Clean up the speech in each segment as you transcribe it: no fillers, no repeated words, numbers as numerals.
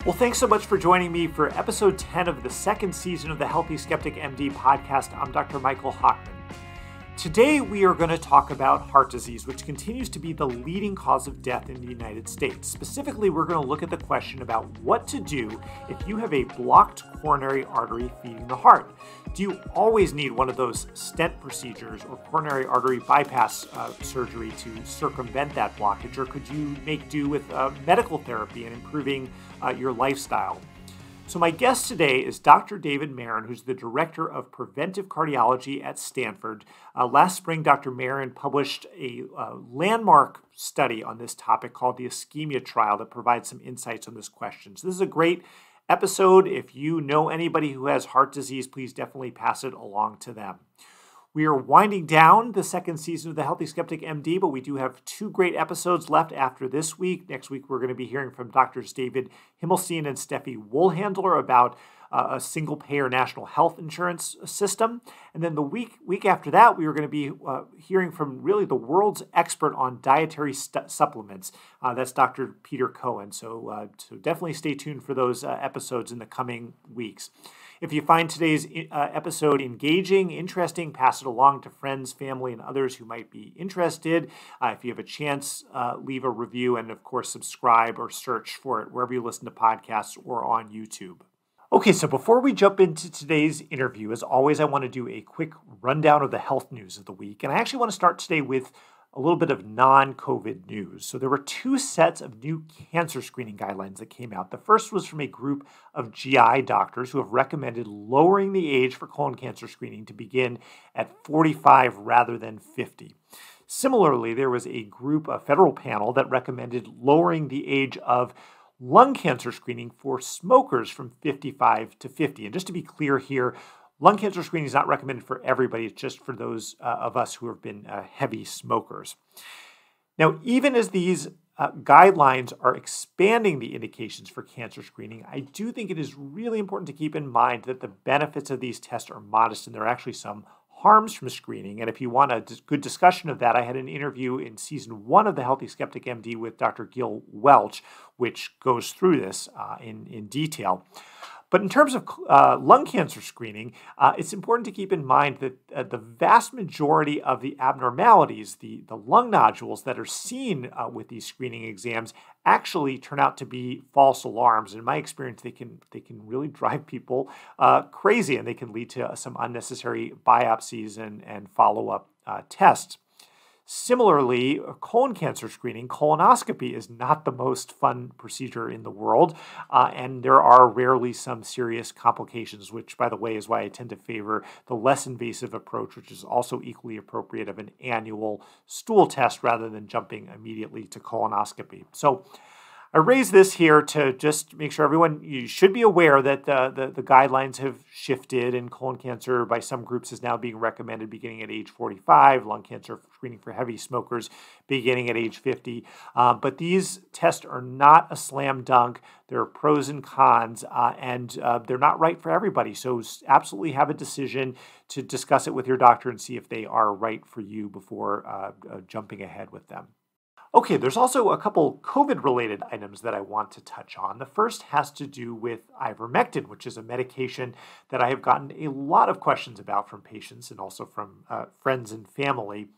Well, thanks so much for joining me for episode 10 of the second season of the Healthy Skeptic MD podcast. I'm Dr. Michael Hockman. Today, we are going to talk about heart disease, which continues to be the leading cause of death in the United States. Specifically, we're going to look at the question about what to do if you have a blocked coronary artery feeding the heart. Do you always need one of those stent procedures or coronary artery bypass surgery to circumvent that blockage, or could you make do with medical therapy and improving your lifestyle? So my guest today is Dr. David Maron, who's the Director of Preventive Cardiology at Stanford. Last spring, Dr. Maron published a landmark study on this topic called the ischemia trial that provides some insights on this question. So this is a great episode. If you know anybody who has heart disease, please definitely pass it along to them. We are winding down the second season of the Healthy Skeptic MD, but we do have two great episodes left after this week. Next week, we're going to be hearing from Drs. David Himmelstein and Steffi Wohlhandler about a single-payer national health insurance system. And then the week after that, we are going to be hearing from really the world's expert on dietary supplements. That's Dr. Peter Cohen. So definitely stay tuned for those episodes in the coming weeks. If you find today's episode engaging, interesting, pass it along to friends, family, and others who might be interested. If you have a chance, leave a review and, of course, subscribe or search for it wherever you listen to podcasts or on YouTube. Okay, so before we jump into today's interview, as always, I want to do a quick rundown of the health news of the week. And I actually want to start today with a little bit of non-COVID news. So there were two sets of new cancer screening guidelines that came out. The first was from a group of GI doctors who have recommended lowering the age for colon cancer screening to begin at 45 rather than 50. Similarly, there was a federal panel that recommended lowering the age of lung cancer screening for smokers from 55 to 50. And just to be clear here, lung cancer screening is not recommended for everybody. It's just for those of us who have been heavy smokers. Now, even as these guidelines are expanding the indications for cancer screening, I do think it is really important to keep in mind that the benefits of these tests are modest and there are actually some harms from screening. And if you want a good discussion of that, I had an interview in season 1 of the Healthy Skeptic MD with Dr. Gil Welch, which goes through this in detail. But in terms of lung cancer screening, it's important to keep in mind that the vast majority of the abnormalities, the lung nodules that are seen with these screening exams, actually turn out to be false alarms. In my experience, they can really drive people crazy, and they can lead to some unnecessary biopsies and follow-up tests. Similarly, colon cancer screening, colonoscopy is not the most fun procedure in the world, and there are rarely some serious complications, which, by the way, is why I tend to favor the less invasive approach, which is also equally appropriate of an annual stool test rather than jumping immediately to colonoscopy. So I raise this here to just make sure you should be aware that the guidelines have shifted, and colon cancer by some groups is now being recommended beginning at age 45, lung cancer screening for heavy smokers beginning at age 50. But these tests are not a slam dunk. There are pros and cons, and they're not right for everybody. So absolutely have a decision to discuss it with your doctor and see if they are right for you before jumping ahead with them. Okay, there's also a couple COVID-related items that I want to touch on. The first has to do with ivermectin, which is a medication that I have gotten a lot of questions about from patients and also from friends and family.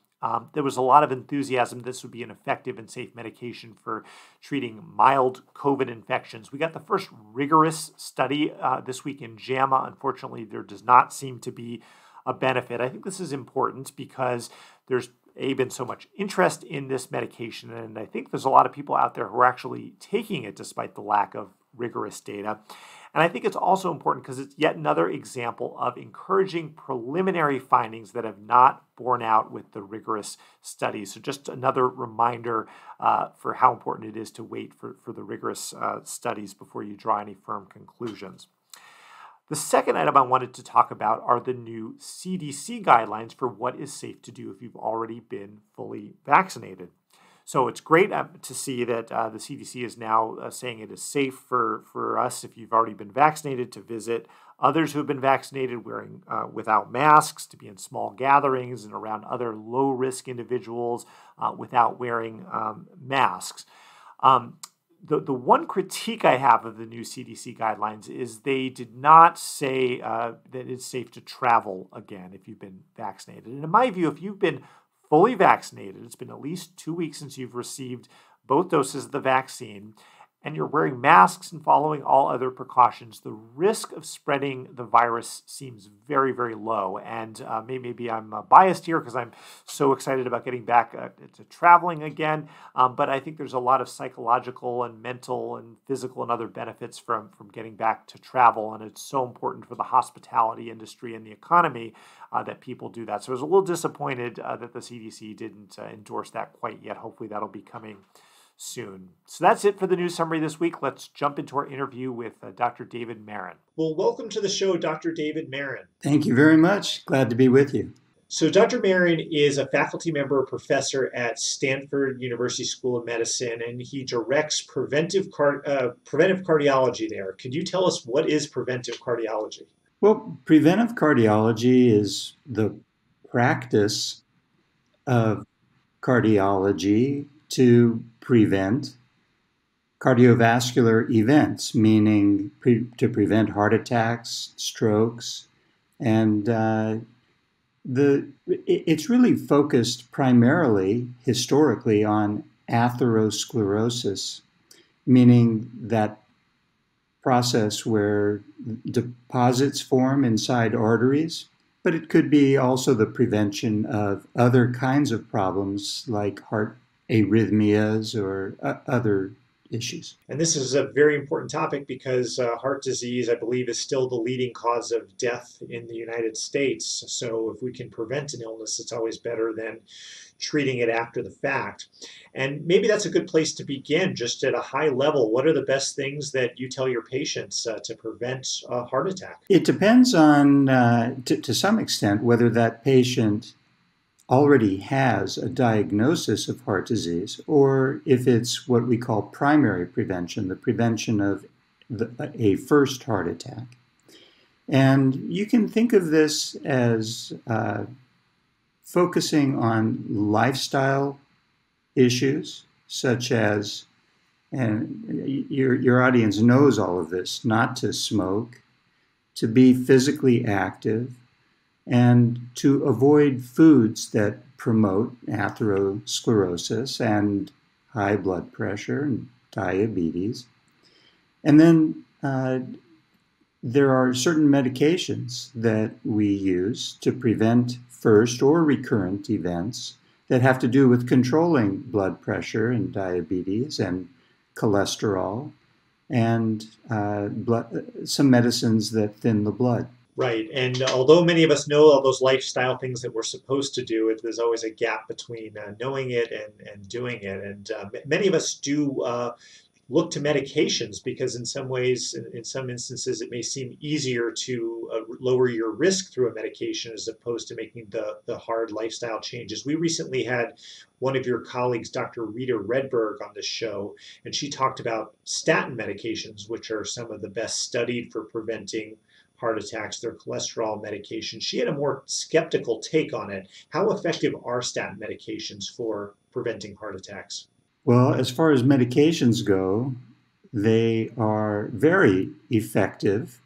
There was a lot of enthusiasm this would be an effective and safe medication for treating mild COVID infections. We got the first rigorous study this week in JAMA. Unfortunately, there does not seem to be a benefit. I think this is important because there's been so much interest in this medication, and I think there's a lot of people out there who are actually taking it despite the lack of rigorous data. And I think it's also important because it's yet another example of encouraging preliminary findings that have not borne out with the rigorous studies. So just another reminder for how important it is to wait for the rigorous studies before you draw any firm conclusions. The second item I wanted to talk about are the new CDC guidelines for what is safe to do if you've already been fully vaccinated. So it's great to see that the CDC is now saying it is safe for us, if you've already been vaccinated, to visit others who have been vaccinated wearing without masks, to be in small gatherings and around other low-risk individuals without wearing masks. The one critique I have of the new CDC guidelines is they did not say that it's safe to travel again if you've been vaccinated. And in my view, if you've been fully vaccinated, it's been at least 2 weeks since you've received both doses of the vaccine, and you're wearing masks and following all other precautions, the risk of spreading the virus seems very, very low. And maybe I'm biased here because I'm so excited about getting back to traveling again. But I think there's a lot of psychological and mental and physical and other benefits from getting back to travel. And it's so important for the hospitality industry and the economy that people do that. So I was a little disappointed that the CDC didn't endorse that quite yet. Hopefully that'll be coming soon. So that's it for the news summary this week. Let's jump into our interview with Dr. David Maron. Well, welcome to the show, Dr. David Maron. Thank you very much. Glad to be with you. So Dr. Maron is a faculty member professor at Stanford School of Medicine, and he directs preventive cardiology there. Could you tell us what is preventive cardiology? Well, preventive cardiology is the practice of cardiology to prevent cardiovascular events, meaning to prevent heart attacks, strokes, and it's really focused primarily, historically, on atherosclerosis, meaning that process where deposits form inside arteries, but it could be also the prevention of other kinds of problems like heart arrhythmias or other issues. And this is a very important topic because heart disease, I believe, is still the leading cause of death in the United States. So if we can prevent an illness, it's always better than treating it after the fact. And maybe that's a good place to begin, just at a high level. What are the best things that you tell your patients to prevent a heart attack? It depends on, to some extent, whether that patient already has a diagnosis of heart disease, or if it's what we call primary prevention, the prevention of a first heart attack. And you can think of this as focusing on lifestyle issues, such as, and your audience knows all of this, not to smoke, to be physically active, and to avoid foods that promote atherosclerosis and high blood pressure and diabetes. And then there are certain medications that we use to prevent first or recurrent events that have to do with controlling blood pressure and diabetes and cholesterol, and some medicines that thin the blood. Right. And although many of us know all those lifestyle things that we're supposed to do, there's always a gap between knowing it and doing it. And many of us do look to medications because in some ways, in some instances, it may seem easier to lower your risk through a medication as opposed to making the hard lifestyle changes. We recently had one of your colleagues, Dr. Rita Redberg, on the show, and she talked about statin medications, which are some of the best studied for preventing heart attacks, their cholesterol medication. She had a more skeptical take on it. How effective are statin medications for preventing heart attacks? Well, as far as medications go, they are very effective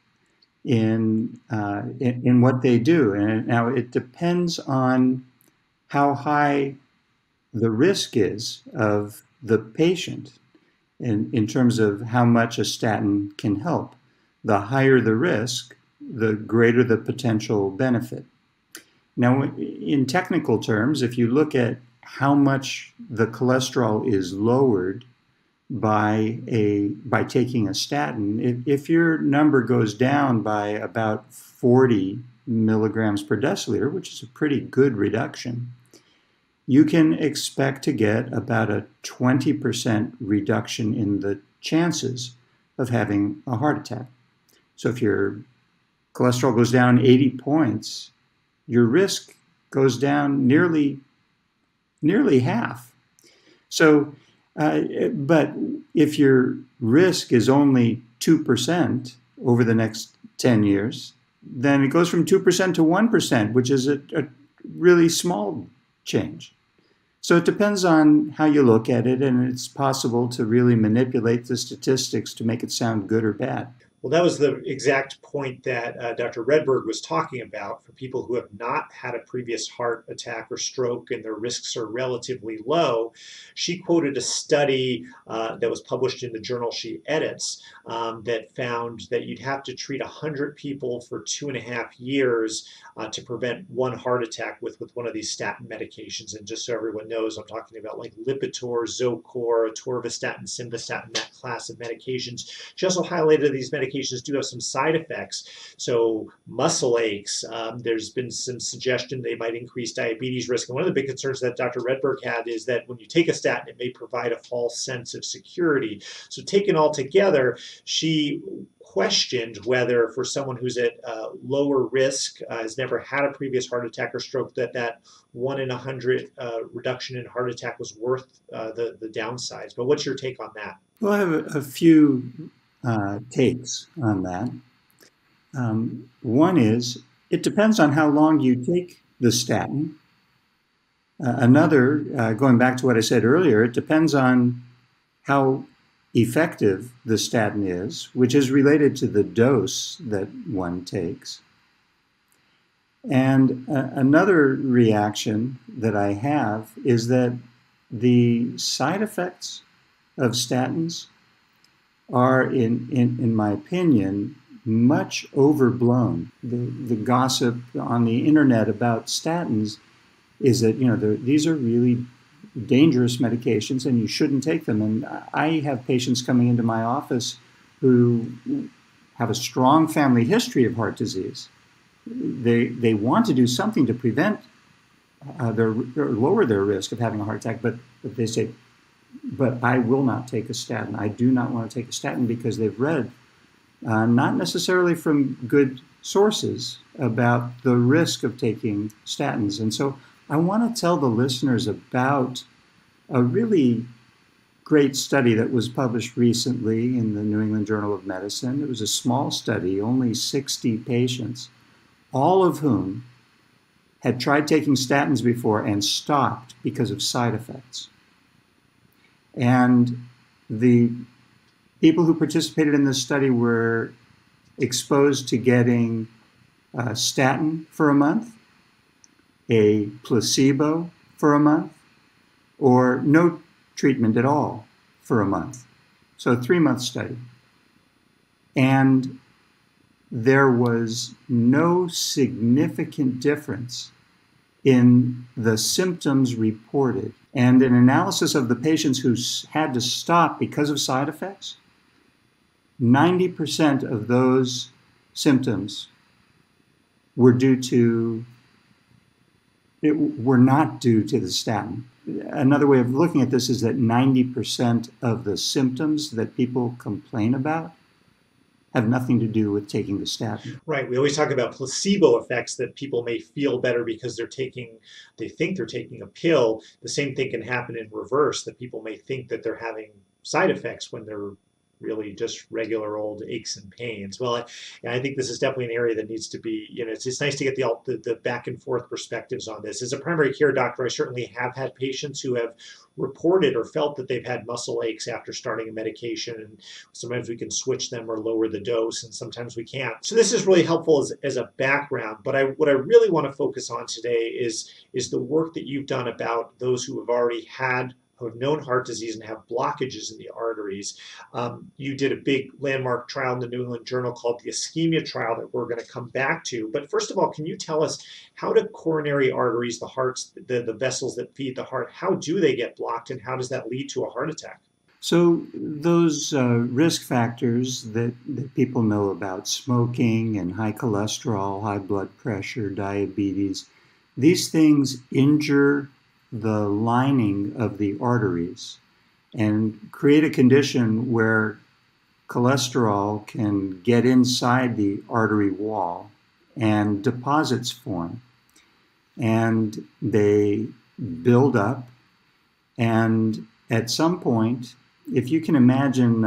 in what they do. And now it depends on how high the risk is of the patient in terms of how much a statin can help. The higher the risk, the greater the potential benefit. Now, in technical terms, if you look at how much the cholesterol is lowered by taking a statin, if your number goes down by about 40 milligrams per deciliter, which is a pretty good reduction, you can expect to get about a 20% reduction in the chances of having a heart attack. So if your cholesterol goes down 80 points, your risk goes down nearly half. So, but if your risk is only 2% over the next 10 years, then it goes from 2% to 1%, which is a really small change. So it depends on how you look at it, and it's possible to really manipulate the statistics to make it sound good or bad. Well, that was the exact point that Dr. Redberg was talking about for people who have not had a previous heart attack or stroke and their risks are relatively low. She quoted a study that was published in the journal she edits that found that you'd have to treat 100 people for 2.5 years to prevent one heart attack with one of these statin medications. And just so everyone knows, I'm talking about like Lipitor, Zocor, atorvastatin, simvastatin, that class of medications. She also highlighted these medications do have some side effects. So muscle aches, there's been some suggestion they might increase diabetes risk. And one of the big concerns that Dr. Redberg had is that when you take a statin, it may provide a false sense of security. So taken all together, she questioned whether for someone who's at lower risk, has never had a previous heart attack or stroke, that 1 in 100 reduction in heart attack was worth the downsides. But what's your take on that? Well, I have a few takes on that. One is, it depends on how long you take the statin. Another, going back to what I said earlier, it depends on how effective the statin is, which is related to the dose that one takes. And another reaction that I have is that the side effects of statins are, in my opinion, much overblown. The gossip on the internet about statins is that, these are really dangerous medications and you shouldn't take them. And I have patients coming into my office who have a strong family history of heart disease. They want to do something to prevent or lower their risk of having a heart attack, but they say, but I will not take a statin. I do not want to take a statin, because they've read, not necessarily from good sources, about the risk of taking statins. And so I want to tell the listeners about a really great study that was published recently in the New England Journal of Medicine. It was a small study, only 60 patients, all of whom had tried taking statins before and stopped because of side effects. And the people who participated in this study were exposed to getting a statin for a month, a placebo for a month, or no treatment at all for a month. So a 3-month study. And there was no significant difference in the symptoms reported. And an analysis of the patients who had to stop because of side effects, 90% of those symptoms were not due to the statin. Another way of looking at this is that 90% of the symptoms that people complain about have nothing to do with taking the statin. Right. We always talk about placebo effects, that people may feel better because they think they're taking a pill. The same thing can happen in reverse, that people may think that they're having side effects when they're really just regular old aches and pains. Well, I think this is definitely an area that needs to be, it's nice to get the back and forth perspectives on this. As a primary care doctor, I certainly have had patients who have reported or felt that they've had muscle aches after starting a medication, and sometimes we can switch them or lower the dose, and sometimes we can't. So this is really helpful as a background, but what I really want to focus on today is the work that you've done about those who have already who have known heart disease and have blockages in the arteries. You did a big landmark trial in the New England Journal called the ischemia trial that we're going to come back to. But first of all, can you tell us, how do coronary arteries, the vessels that feed the heart, how do they get blocked, and how does that lead to a heart attack? So those risk factors that people know about, smoking and high cholesterol, high blood pressure, diabetes, these things injure the lining of the arteries and create a condition where cholesterol can get inside the artery wall and deposits form. And they build up, and at some point, if you can imagine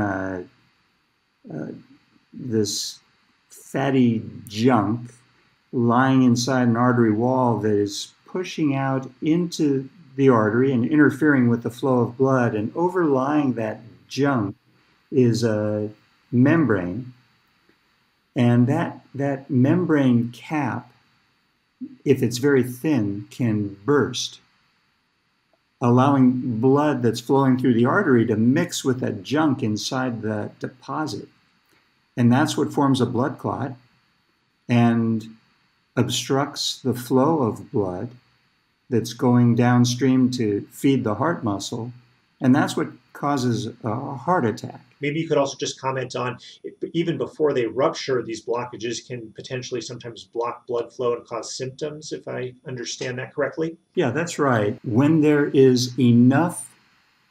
this fatty junk lying inside an artery wall that is pushing out into the artery and interfering with the flow of blood. And overlying that junk is a membrane. And that membrane cap, if it's very thin, can burst, allowing blood that's flowing through the artery to mix with that junk inside the deposit. And that's what forms a blood clot and obstructs the flow of blood that's going downstream to feed the heart muscle. And that's what causes a heart attack. Maybe you could also just comment on, even before they rupture, these blockages can potentially sometimes block blood flow and cause symptoms, if I understand that correctly. Yeah, that's right. When there is enough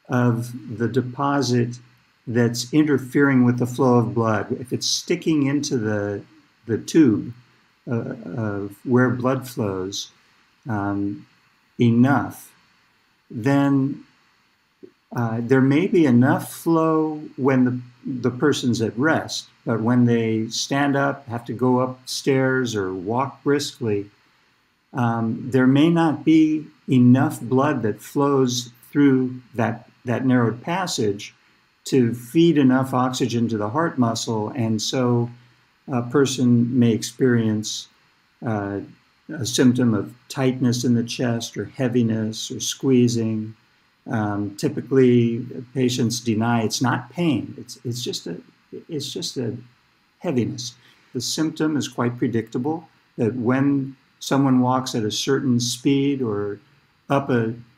of the deposit that's interfering with the flow of blood, if it's sticking into the tube of where blood flows enough, then there may be enough flow when the person's at rest, but when they stand up, have to go upstairs or walk briskly, there may not be enough blood that flows through that narrowed passage to feed enough oxygen to the heart muscle, and so a person may experience a symptom of tightness in the chest or heaviness or squeezing. Typically, patients deny it's not pain. It's just a heaviness. The symptom is quite predictable. That when someone walks at a certain speed or up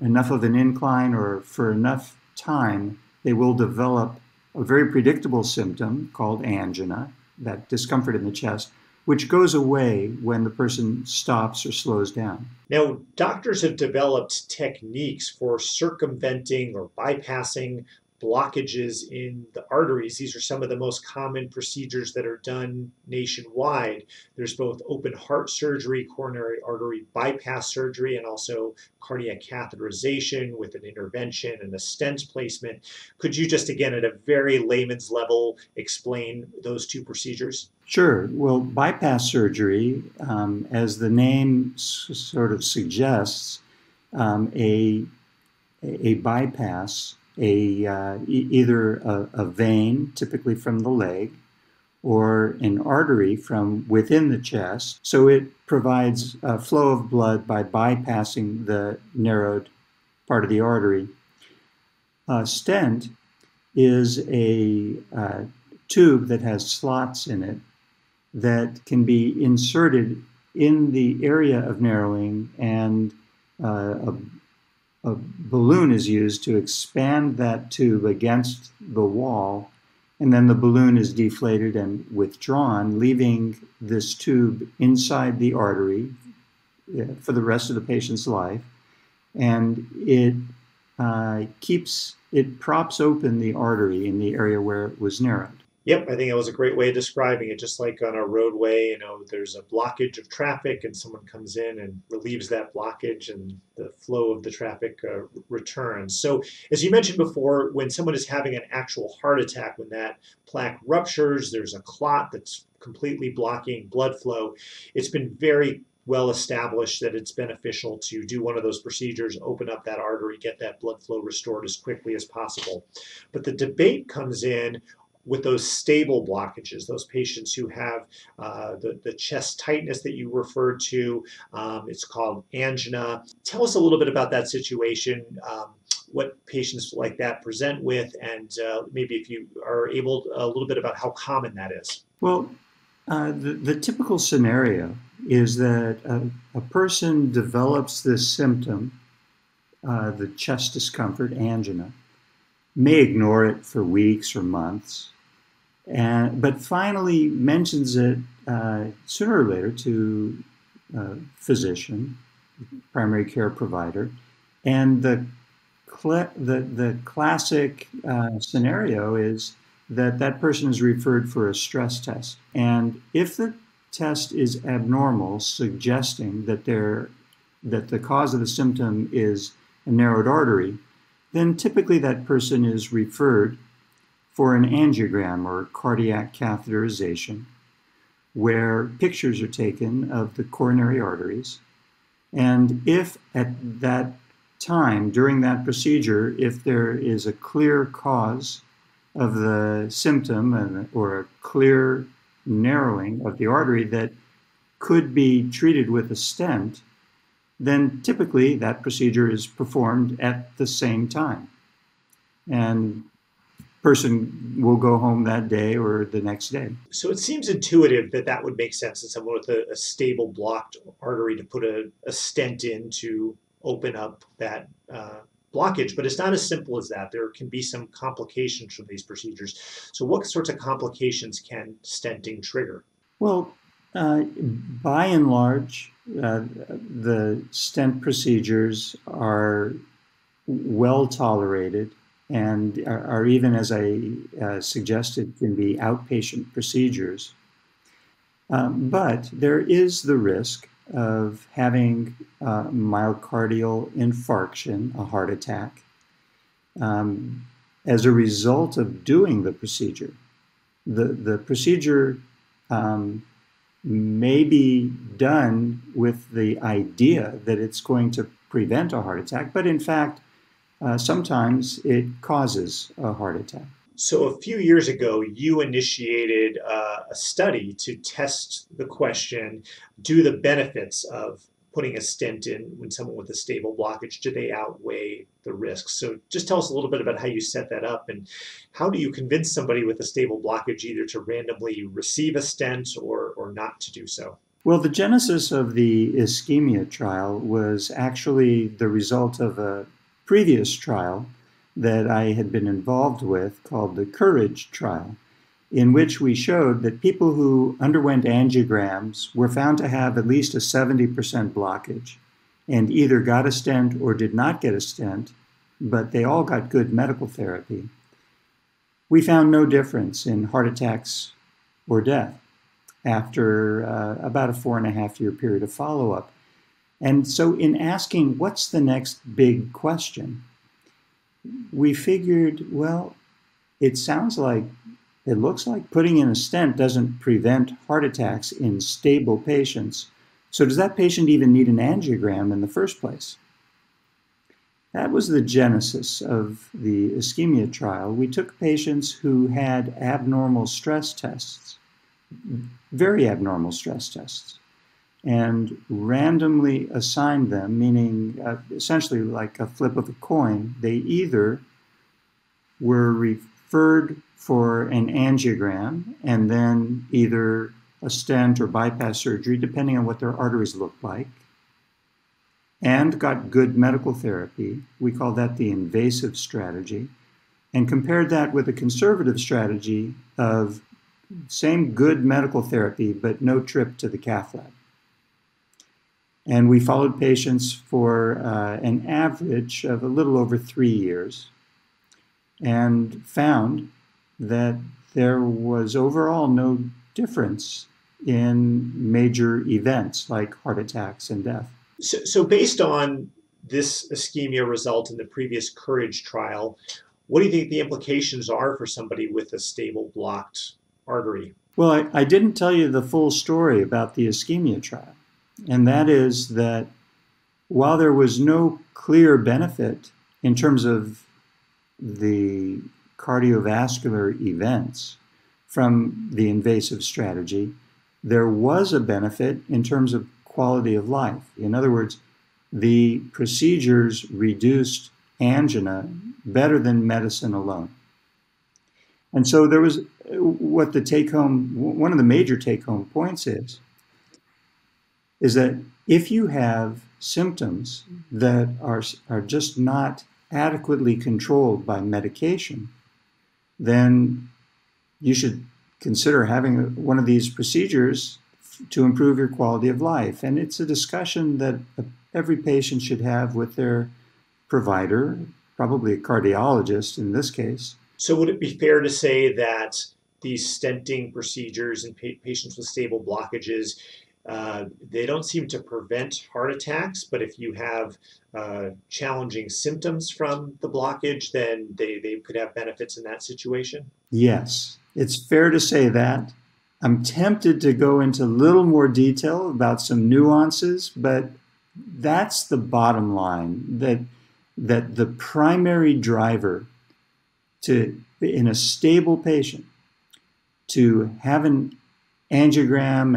enough of an incline or for enough time, they will develop a very predictable symptom called angina, that discomfort in the chest, which goes away when the person stops or slows down. Now, doctors have developed techniques for circumventing or bypassing blockages in the arteries. These are some of the most common procedures that are done nationwide. There's both open heart surgery, coronary artery bypass surgery, and also cardiac catheterization with an intervention and a stent placement. Could you just, again, at a very layman's level, explain those two procedures? Sure. Well, bypass surgery, as the name sort of suggests, a bypass, either a vein, typically from the leg, or an artery from within the chest. So it provides a flow of blood by bypassing the narrowed part of the artery. A stent is a tube that has slots in it that can be inserted in the area of narrowing, and a balloon is used to expand that tube against the wall, and then the balloon is deflated and withdrawn, leaving this tube inside the artery for the rest of the patient's life. And it props open the artery in the area where it was narrowed. Yep, I think that was a great way of describing it. Just like on a roadway, there's a blockage of traffic and someone comes in and relieves that blockage and the flow of the traffic returns. So as you mentioned before, when someone is having an actual heart attack, when that plaque ruptures, there's a clot that's completely blocking blood flow. It's been very well established that it's beneficial to do one of those procedures, open up that artery, get that blood flow restored as quickly as possible. But the debate comes in with those stable blockages, those patients who have the chest tightness that you referred to. It's called angina. Tell us a little bit about that situation, what patients like that present with, and maybe if you are able, a little bit about how common that is. Well, the typical scenario is that a person develops this symptom, the chest discomfort, angina, may ignore it for weeks or months, but finally mentions it sooner or later to a physician, primary care provider, and the classic scenario is that person is referred for a stress test. And if the test is abnormal, suggesting that the cause of the symptom is a narrowed artery, then typically that person is referred for an angiogram or cardiac catheterization, where pictures are taken of the coronary arteries. And if at that time during that procedure, if there is a clear cause of the symptom or a clear narrowing of the artery that could be treated with a stent, then typically that procedure is performed at the same time. And person will go home that day or the next day. So it seems intuitive that that would make sense in someone with a stable blocked artery to put a stent in to open up that blockage, but it's not as simple as that. There can be some complications from these procedures. So what sorts of complications can stenting trigger? Well, by and large, the stent procedures are well tolerated and are even, as I suggested, can be outpatient procedures. But there is the risk of having myocardial infarction, a heart attack, as a result of doing the procedure. The procedure may be done with the idea that it's going to prevent a heart attack, but in fact, sometimes it causes a heart attack. So a few years ago, you initiated a study to test the question, do the benefits of putting a stent in when someone with a stable blockage, do they outweigh the risks? So just tell us a little bit about how you set that up and how do you convince somebody with a stable blockage either to randomly receive a stent or not to do so? Well, the genesis of the ischemia trial was actually the result of a previous trial that I had been involved with called the Courage trial, in which we showed that people who underwent angiograms were found to have at least a 70% blockage and either got a stent or did not get a stent, but they all got good medical therapy. We found no difference in heart attacks or death after about a 4.5-year period of follow-up. And so in asking what's the next big question, we figured, well, it looks like putting in a stent doesn't prevent heart attacks in stable patients. So does that patient even need an angiogram in the first place? That was the genesis of the ischemia trial. We took patients who had abnormal stress tests, very abnormal stress tests, and randomly assigned them, meaning essentially like a flip of a coin. They either were referred for an angiogram and then either a stent or bypass surgery, depending on what their arteries looked like, and got good medical therapy. We call that the invasive strategy, and compared that with a conservative strategy of same good medical therapy, but no trip to the cath lab. And we followed patients for an average of a little over 3 years and found that there was overall no difference in major events like heart attacks and death. So based on this ischemia result in the previous Courage trial, what do you think the implications are for somebody with a stable blocked artery? Well, I didn't tell you the full story about the ischemia trial. And that is that while there was no clear benefit in terms of the cardiovascular events from the invasive strategy, there was a benefit in terms of quality of life. In other words, the procedures reduced angina better than medicine alone. And so there was what the one of the major take-home points is that if you have symptoms that are just not adequately controlled by medication, then you should consider having one of these procedures to improve your quality of life. And it's a discussion that every patient should have with their provider, probably a cardiologist in this case. So would it be fair to say that these stenting procedures in patients with stable blockages, they don't seem to prevent heart attacks, but if you have challenging symptoms from the blockage, then they could have benefits in that situation? Yes, it's fair to say that. I'm tempted to go into a little more detail about some nuances, but that's the bottom line, that that the primary driver in a stable patient to have an angiogram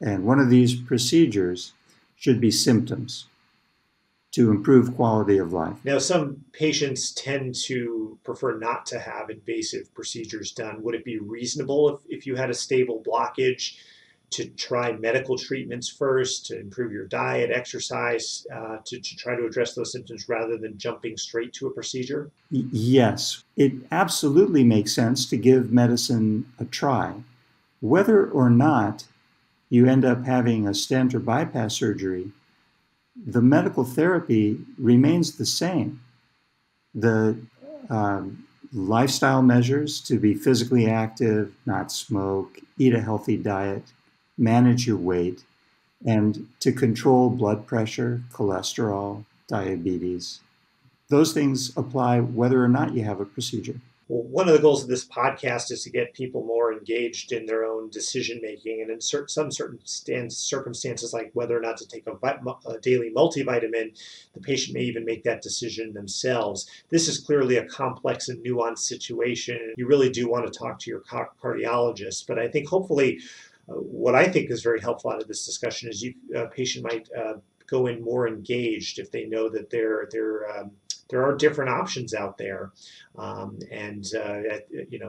and one of these procedures should be symptoms to improve quality of life. Now, some patients tend to prefer not to have invasive procedures done. Would it be reasonable if you had a stable blockage to try medical treatments first, to improve your diet, exercise, to try to address those symptoms rather than jumping straight to a procedure? Yes, it absolutely makes sense to give medicine a try. Whether or not you end up having a stent or bypass surgery, the medical therapy remains the same. The lifestyle measures to be physically active, not smoke, eat a healthy diet, manage your weight, and to control blood pressure, cholesterol, diabetes. Those things apply whether or not you have a procedure. Well, one of the goals of this podcast is to get people more engaged in their own decision making, and in some certain circumstances, like whether or not to take a daily multivitamin, the patient may even make that decision themselves. This is clearly a complex and nuanced situation. You really do want to talk to your cardiologist, but I think hopefully what I think is very helpful out of this discussion is a patient might go in more engaged if they know that there are different options out there,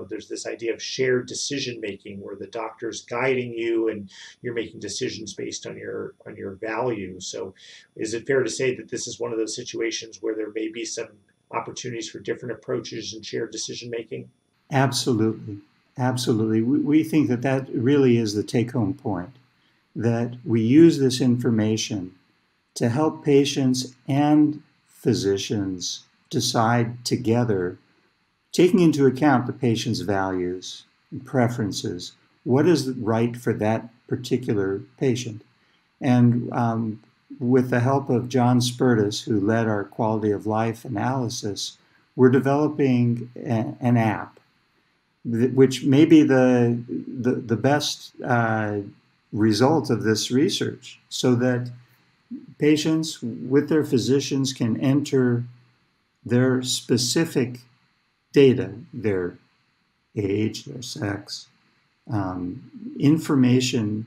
there's this idea of shared decision making where the doctor's guiding you and you're making decisions based on your values. So, is it fair to say that this is one of those situations where there may be some opportunities for different approaches and shared decision making? Absolutely, absolutely. We think that really is the take-home point, that we use this information to help patients and physicians decide together, taking into account the patient's values and preferences, what is right for that particular patient. And with the help of John Spurtis, who led our quality of life analysis, we're developing an app, which may be the best result of this research, so that patients with their physicians can enter their specific data, their age, their sex, information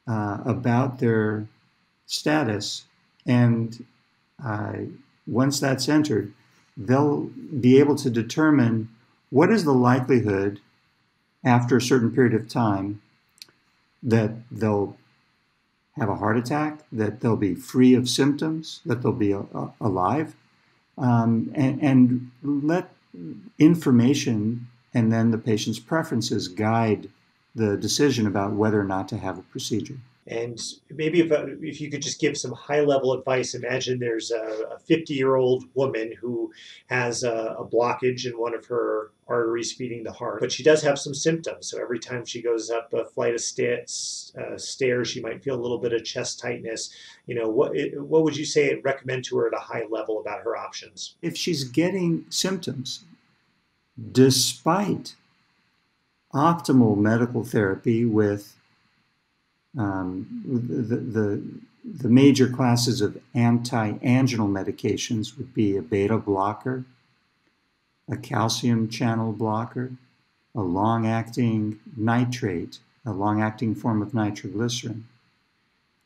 about their status, and once that's entered, they'll be able to determine what is the likelihood after a certain period of time that they'll have a heart attack, that they'll be free of symptoms, that they'll be alive, and let information and then the patient's preferences guide the decision about whether or not to have a procedure. And maybe if you could just give some high-level advice. Imagine there's a 50-year-old woman who has a blockage in one of her arteries feeding the heart, but she does have some symptoms. So every time she goes up a flight of stairs, she might feel a little bit of chest tightness. What would you recommend to her at a high level about her options? If she's getting symptoms, despite optimal medical therapy with the major classes of anti-anginal medications would be a beta blocker, a calcium channel blocker, a long-acting nitrate, a long-acting form of nitroglycerin,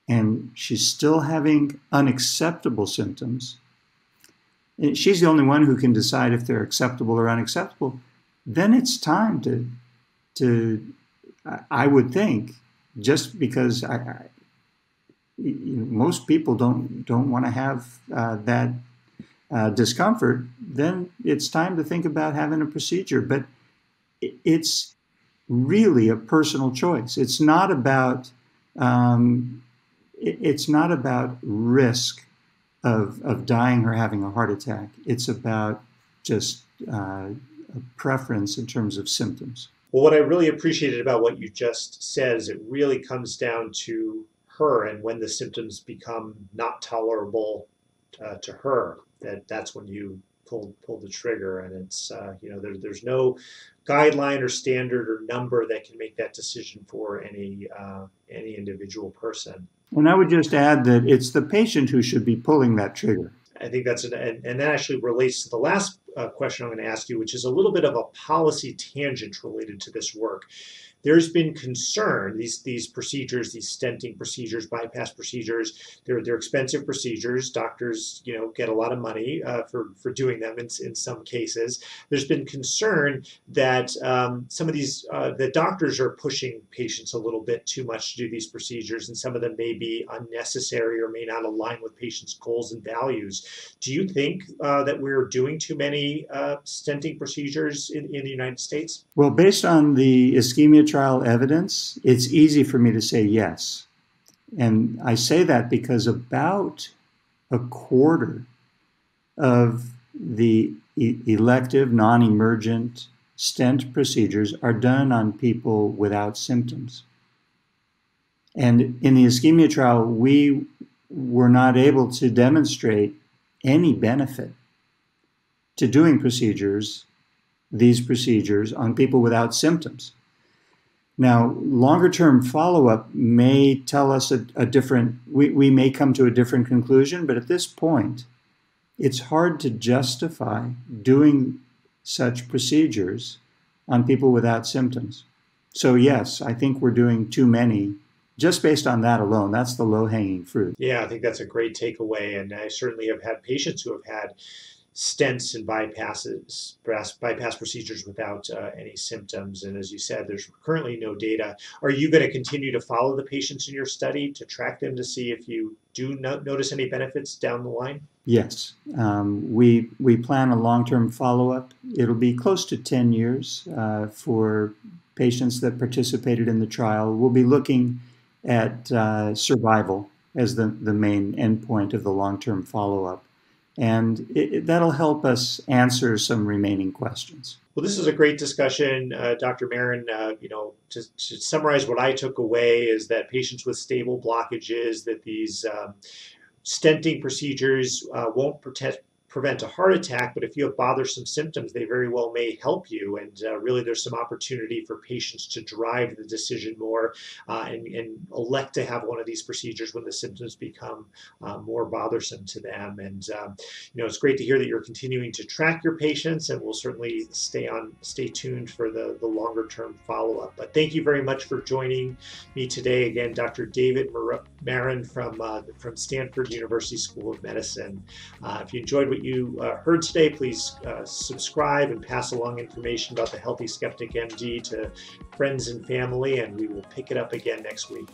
and she's still having unacceptable symptoms. And she's the only one who can decide if they're acceptable or unacceptable. Then it's time to I would think, just because most people don't want to have that discomfort, then it's time to think about having a procedure. But it's really a personal choice. It's not about risk of dying or having a heart attack. It's about just a preference in terms of symptoms. Well, what I really appreciated about what you just said is it really comes down to her, and when the symptoms become not tolerable to her, that's when you pull the trigger. And it's there's no guideline or standard or number that can make that decision for any individual person. And I would just add that it's the patient who should be pulling that trigger. I think that's and that actually relates to the last question I'm going to ask you, which is a little bit of a policy tangent related to this work. There's been concern, these procedures, these stenting procedures, bypass procedures, they're expensive procedures. Doctors, get a lot of money for doing them in some cases. There's been concern that some of these, the doctors are pushing patients a little bit too much to do these procedures, and some of them may be unnecessary or may not align with patients' goals and values. Do you think that we're doing too many stenting procedures in the United States? Well, based on the ischemia trial evidence, it's easy for me to say yes. And I say that because about a quarter of the elective, non-emergent stent procedures are done on people without symptoms. And in the ischemia trial, we were not able to demonstrate any benefit to doing these procedures on people without symptoms. Now, longer-term follow-up may tell us a different, we may come to a different conclusion, but at this point, it's hard to justify doing such procedures on people without symptoms. So yes, I think we're doing too many just based on that alone. That's the low-hanging fruit. Yeah, I think that's a great takeaway. And I certainly have had patients who have had stents and bypass procedures without any symptoms. And as you said, there's currently no data. Are you going to continue to follow the patients in your study to track them to see if you do notice any benefits down the line? Yes. We plan a long-term follow-up. It'll be close to 10 years for patients that participated in the trial. We'll be looking at survival as the main endpoint of the long-term follow-up. And that'll help us answer some remaining questions. Well, this is a great discussion, Dr. Maron. To summarize what I took away is that patients with stable blockages, that these stenting procedures won't prevent a heart attack, but if you have bothersome symptoms, they very well may help you. And really, there's some opportunity for patients to drive the decision more and elect to have one of these procedures when the symptoms become more bothersome to them. And it's great to hear that you're continuing to track your patients, and we'll certainly stay tuned for the longer term follow-up. But thank you very much for joining me today. Again, Dr. David Maron from Stanford University School of Medicine. If you enjoyed what you heard today, please subscribe and pass along information about the Healthy Skeptic MD to friends and family, and we will pick it up again next week.